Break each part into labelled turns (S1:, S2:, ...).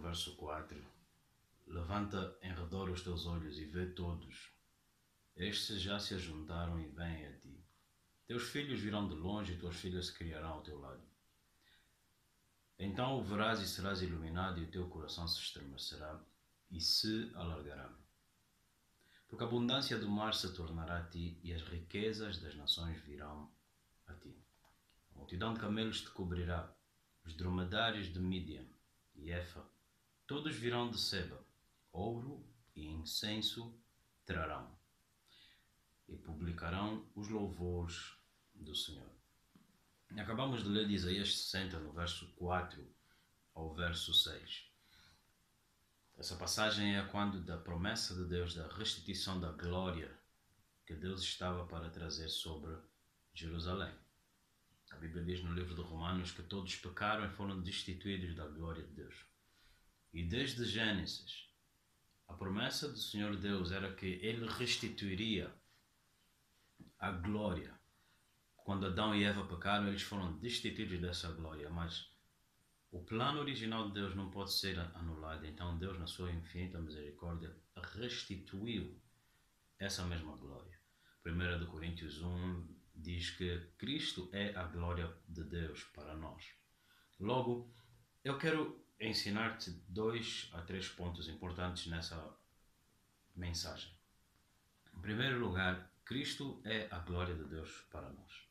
S1: verso 4: Levanta em redor os teus olhos e vê todos. Estes já se ajuntaram e vêm a ti. Teus filhos virão de longe e tuas filhas se criarão ao teu lado. Então o verás e serás iluminado, e o teu coração se estremecerá e se alargará. Porque a abundância do mar se tornará a ti, e as riquezas das nações virão a ti. A multidão de camelos te cobrirá, os dromedários de Mídian e Efa, todos virão de Seba, ouro e incenso trarão, e publicarão os louvores do Senhor. Acabamos de ler de Isaías 60, no verso 4 ao verso 6. Essa passagem é quando da promessa de Deus, da restituição da glória que Deus estava para trazer sobre Jerusalém. A Bíblia diz no livro de Romanos que todos pecaram e foram destituídos da glória de Deus. E desde Gênesis, a promessa do Senhor Deus era que Ele restituiria a glória. Quando Adão e Eva pecaram, eles foram destituídos dessa glória, mas o plano original de Deus não pode ser anulado. Então Deus, na sua infinita misericórdia, restituiu essa mesma glória. 1 Coríntios 1 diz que Cristo é a glória de Deus para nós. Logo, eu quero ensinar-te 2 a 3 pontos importantes nessa mensagem. Em primeiro lugar, Cristo é a glória de Deus para nós.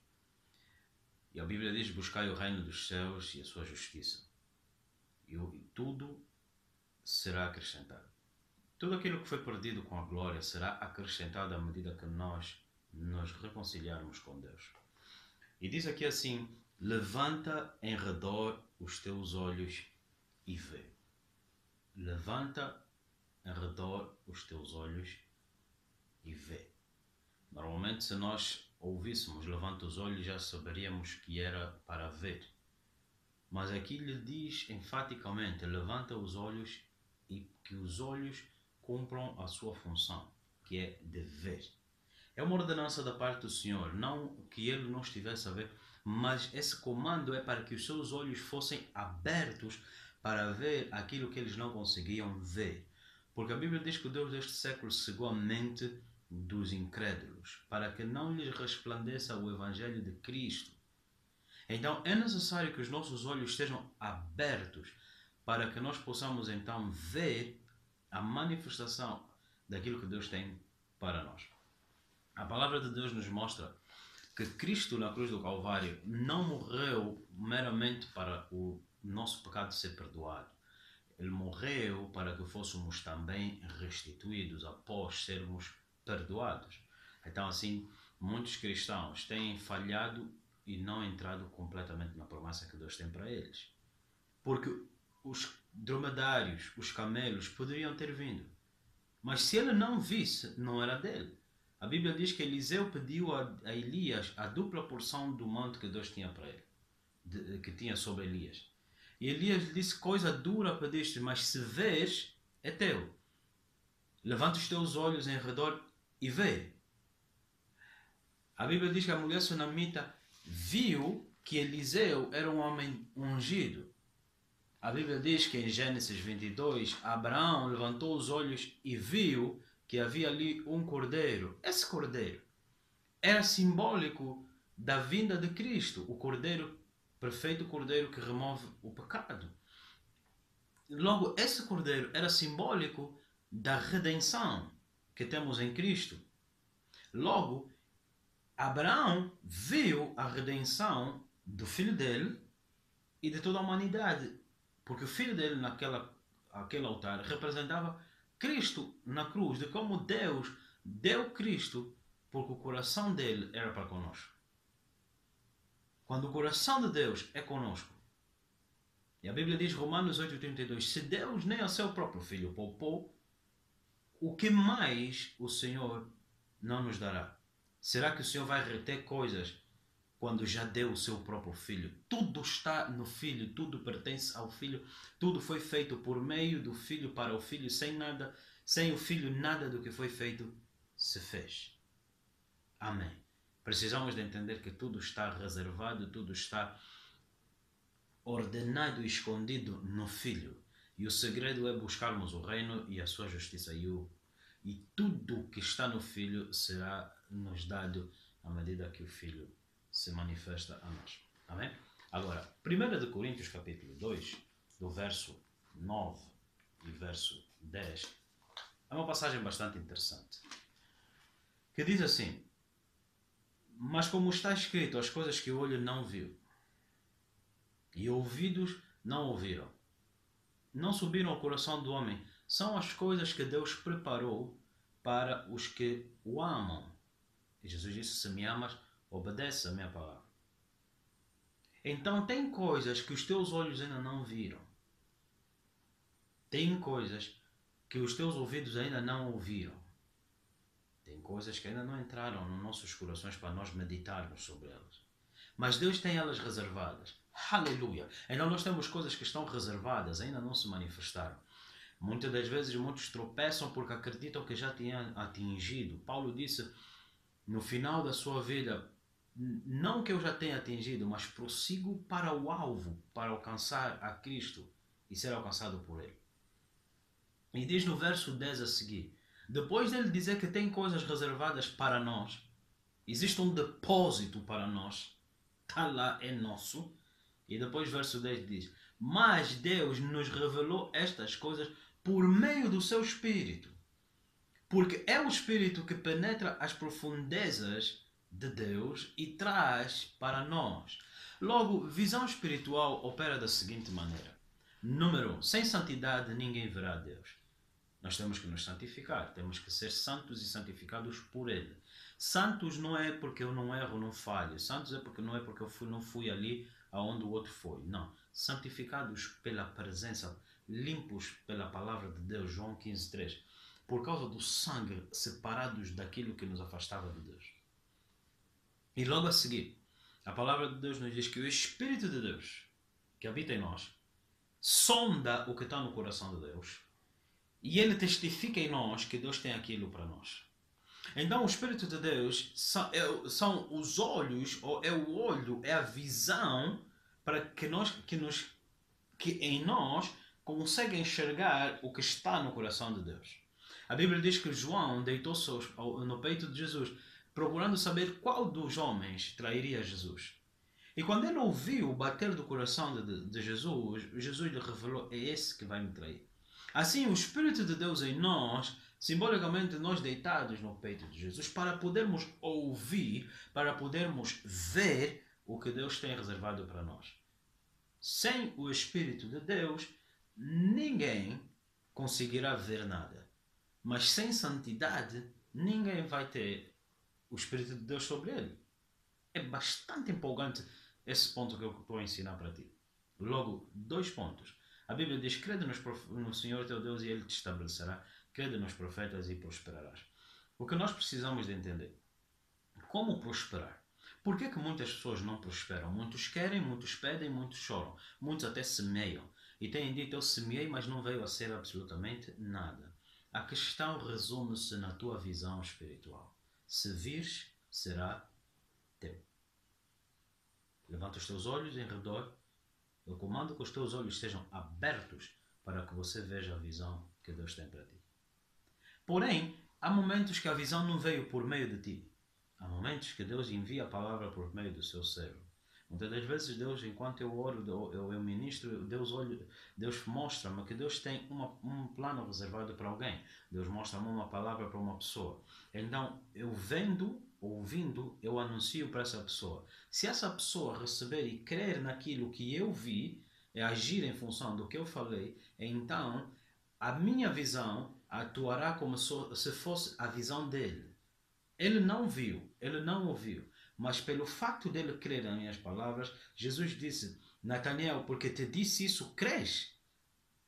S1: E a Bíblia diz: buscai o reino dos céus e a sua justiça, e tudo será acrescentado. Tudo aquilo que foi perdido com a glória será acrescentado à medida que nós nos reconciliarmos com Deus. E diz aqui assim: levanta em redor os teus olhos e vê. Levanta em redor os teus olhos e vê. Normalmente, se nós ouvíssemos levanta os olhos, já saberíamos que era para ver. Mas aqui lhe diz enfaticamente: levanta os olhos, e que os olhos cumpram a sua função, que é de ver. É uma ordenança da parte do Senhor, não que Ele não estivesse a ver, mas esse comando é para que os seus olhos fossem abertos para ver aquilo que eles não conseguiam ver. Porque a Bíblia diz que o Deus deste século cegou a mente dos incrédulos, para que não lhes resplandeça o Evangelho de Cristo. Então é necessário que os nossos olhos estejam abertos para que nós possamos então ver a manifestação daquilo que Deus tem para nós. A palavra de Deus nos mostra que Cristo na cruz do Calvário não morreu meramente para o nosso pecado ser perdoado. Ele morreu para que fôssemos também restituídos após sermos perdoados. Então assim, muitos cristãos têm falhado e não entrado completamente na promessa que Deus tem para eles. Porque os dromedários, os camelos, poderiam ter vindo. Mas se ele não visse, não era dele. A Bíblia diz que Eliseu pediu a Elias a dupla porção do manto que Deus tinha para ele, que tinha sobre Elias. E Elias lhe disse: coisa dura pediste, mas se vês, é teu. Levanta os teus olhos em redor e vê. A Bíblia diz que a mulher sunamita viu que Eliseu era um homem ungido. A Bíblia diz que em Gênesis 22, Abraão levantou os olhos e viu que havia ali um cordeiro. Esse cordeiro era simbólico da vinda de Cristo, o cordeiro, perfeito cordeiro que remove o pecado. Logo, esse cordeiro era simbólico da redenção que temos em Cristo. Logo, Abraão viu a redenção do filho dele e de toda a humanidade, porque o filho dele aquele altar representava Cristo na cruz, de como Deus deu Cristo, porque o coração dele era para conosco. Quando o coração de Deus é conosco, e a Bíblia diz, Romanos 8,32, se Deus nem a seu próprio Filho poupou, o que mais o Senhor não nos dará? Será que o Senhor vai reter coisas quando já deu o seu próprio Filho? Tudo está no Filho, tudo pertence ao Filho, tudo foi feito por meio do Filho para o Filho, sem o Filho nada do que foi feito se fez. Amém. Precisamos de entender que tudo está reservado, tudo está ordenado e escondido no Filho. E o segredo é buscarmos o reino e a sua justiça. E tudo o que está no Filho será nos dado à medida que o Filho se manifesta a nós. Amém? Agora, 1 de Coríntios capítulo 2, do verso 9 e verso 10, é uma passagem bastante interessante. Que diz assim: mas como está escrito, as coisas que o olho não viu e ouvidos não ouviram, não subiram ao coração do homem, são as coisas que Deus preparou para os que o amam. E Jesus disse: se me amas, obedece a minha palavra. Então tem coisas que os teus olhos ainda não viram. Tem coisas que os teus ouvidos ainda não ouviram. Tem coisas que ainda não entraram nos nossos corações para nós meditarmos sobre elas. Mas Deus tem elas reservadas. Aleluia! Então nós temos coisas que estão reservadas, ainda não se manifestaram. Muitas das vezes muitos tropeçam porque acreditam que já tinham atingido. Paulo disse no final da sua vida: não que eu já tenha atingido, mas prossigo para o alvo, para alcançar a Cristo e ser alcançado por Ele. E diz no verso 10 a seguir: depois dele dizer que tem coisas reservadas para nós, existe um depósito para nós, está lá, é nosso. E depois verso 10 diz: mas Deus nos revelou estas coisas por meio do seu Espírito. Porque é o Espírito que penetra as profundezas de Deus e traz para nós. Logo, visão espiritual opera da seguinte maneira. Número 1. Sem santidade ninguém verá Deus. Nós temos que nos santificar, temos que ser santos e santificados por Ele. Santos não é porque eu não erro, não falho. Santos é porque não é porque eu não fui ali aonde o outro foi. Não. Santificados pela presença, limpos pela palavra de Deus. João 15:3. Por causa do sangue, separados daquilo que nos afastava de Deus. E logo a seguir, a palavra de Deus nos diz que o Espírito de Deus, que habita em nós, sonda o que está no coração de Deus. E ele testifica em nós que Deus tem aquilo para nós. Então o Espírito de Deus são os olhos, ou é o olho, é a visão para que em nós consegue enxergar o que está no coração de Deus. A Bíblia diz que João deitou-se no peito de Jesus, procurando saber qual dos homens trairia Jesus. E quando ele ouviu o bater do coração de Jesus, Jesus lhe revelou: é esse que vai me trair. Assim, o Espírito de Deus em nós, simbolicamente nós deitados no peito de Jesus, para podermos ouvir, para podermos ver o que Deus tem reservado para nós. Sem o Espírito de Deus, ninguém conseguirá ver nada. Mas sem santidade, ninguém vai ter o Espírito de Deus sobre ele. É bastante empolgante esse ponto que eu estou a ensinar para ti. Logo, 2 pontos. A Bíblia diz: crede no Senhor teu Deus e Ele te estabelecerá. Crede nos profetas e prosperarás. O que nós precisamos de entender: como prosperar? Por que muitas pessoas não prosperam? Muitos querem, muitos pedem, muitos choram. Muitos até semeiam. E têm dito: eu semeei, mas não veio a ser absolutamente nada. A questão resume-se na tua visão espiritual. Se vires, será teu. Levanta os teus olhos em redor. Eu comando que os teus olhos estejam abertos para que você veja a visão que Deus tem para ti. Porém, há momentos que a visão não veio por meio de ti. Há momentos que Deus envia a palavra por meio do seu servo. Muitas das vezes Deus, enquanto eu oro, eu ministro, Deus mostra-me que Deus tem um plano reservado para alguém. Deus mostra-me uma palavra para uma pessoa. Então, eu ouvindo, eu anuncio para essa pessoa. Se essa pessoa receber e crer naquilo que eu vi, e agir em função do que eu falei, então a minha visão atuará como se fosse a visão dele. Ele não viu, ele não ouviu, mas pelo facto dele crer nas minhas palavras, Jesus disse: Natanael, porque te disse isso, crês?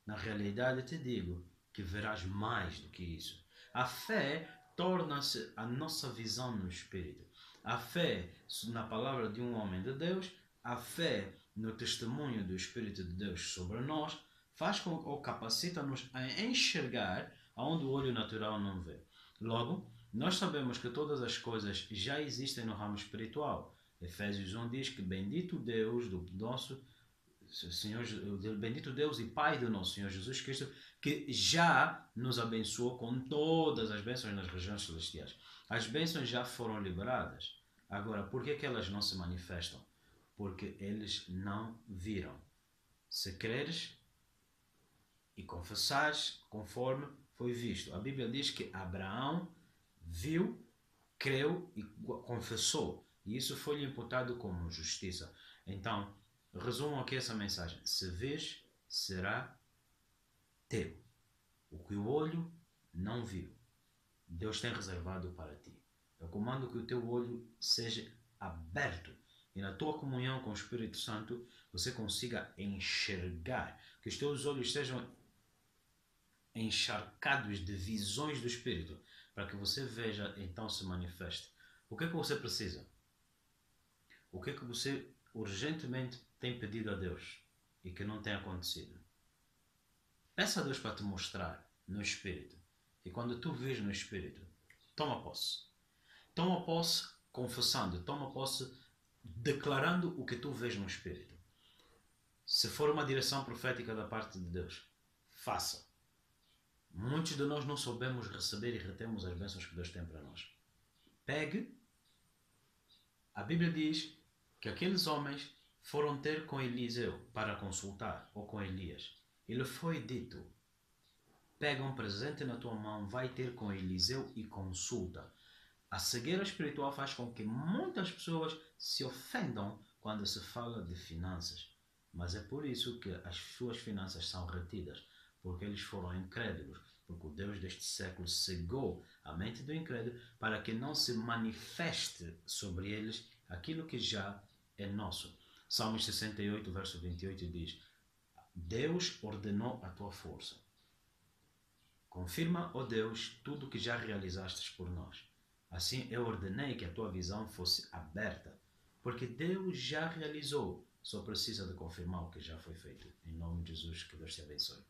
S1: Na realidade te digo que verás mais do que isso. A fé torna-se a nossa visão no Espírito. A fé na palavra de um homem de Deus, a fé no testemunho do Espírito de Deus sobre nós, faz com ou capacita-nos a enxergar aonde o olho natural não vê. Logo, nós sabemos que todas as coisas já existem no ramo espiritual. Efésios 1 diz que bendito Deus do nosso Senhor, bendito Deus e Pai do nosso Senhor Jesus Cristo, que já nos abençoou com todas as bênçãos nas regiões celestiais. As bênçãos já foram liberadas. Agora, por que elas não se manifestam? Porque eles não viram. Se creres e confessares conforme foi visto. A Bíblia diz que Abraão viu, creu e confessou. E isso foi-lhe imputado como justiça. Então, resumo aqui essa mensagem. Se vês, será teu. O que o olho não viu, Deus tem reservado para ti. Eu comando que o teu olho seja aberto e na tua comunhão com o Espírito Santo você consiga enxergar, que os teus olhos sejam encharcados de visões do Espírito, para que você veja, então se manifeste. O que é que você precisa? O que é que você urgentemente tem pedido a Deus e que não tem acontecido? Peça a Deus para te mostrar no Espírito. E quando tu vês no Espírito, toma posse. Toma posse confessando, toma posse declarando o que tu vês no Espírito. Se for uma direção profética da parte de Deus, faça. Muitos de nós não soubemos receber e retemos as bênçãos que Deus tem para nós. Pegue. A Bíblia diz que aqueles homens foram ter com Eliseu para consultar, ou com Elias. Ele foi dito: pega um presente na tua mão, vai ter com Eliseu e consulta. A cegueira espiritual faz com que muitas pessoas se ofendam quando se fala de finanças. Mas é por isso que as suas finanças são retidas, porque eles foram incrédulos, porque o Deus deste século cegou a mente do incrédulo para que não se manifeste sobre eles aquilo que já é nosso. Salmos 68, verso 28 diz: Deus ordenou a tua força. Confirma, ó Deus, tudo o que já realizaste por nós. Assim eu ordenei que a tua visão fosse aberta, porque Deus já realizou, só precisa de confirmar o que já foi feito. Em nome de Jesus, que Deus te abençoe.